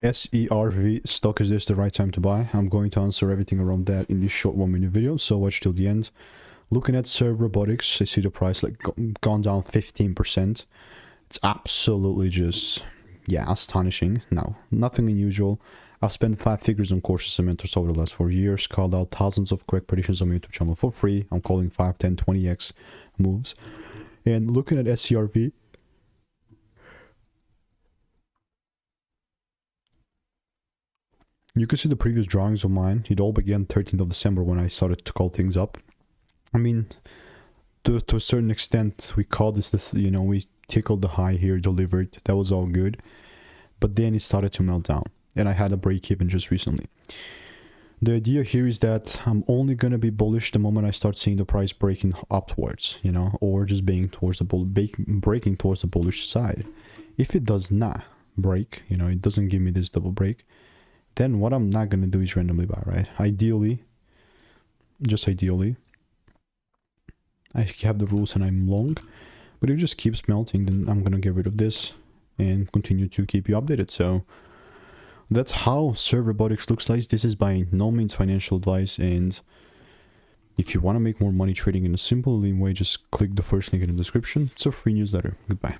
SERV stock, is this the right time to buy? I'm going to answer everything around that in this short 1-minute video, so watch till the end. Looking at Serve Robotics, I see the price like gone down 15%. It's absolutely just, yeah, astonishing. Now, nothing unusual. I've spent 5 figures on courses and mentors over the last 4 years, called out thousands of correct predictions on my YouTube channel for free. I'm calling 5, 10, 20x moves. And looking at SERV, you can see the previous drawings of mine. It all began 13th of December when I started to call things up. I mean, to a certain extent, we called this, you know, we tickled the high here, delivered. That was all good. But then it started to melt down. And I had a break even just recently. The idea here is that I'm only going to be bullish the moment I start seeing the price breaking upwards, you know, or just being towards the breaking towards the bullish side. If it does not break, you know, it doesn't give me this double break, then what I'm not going to do is randomly buy, right? Ideally, just ideally, I have the rules and I'm long, but if it just keeps melting, then I'm going to get rid of this and continue to keep you updated. So that's how Serve Robotics looks like. This is by no means financial advice, and if you want to make more money trading in a simple, lean way, just click the first link in the description. It's a free newsletter. Goodbye.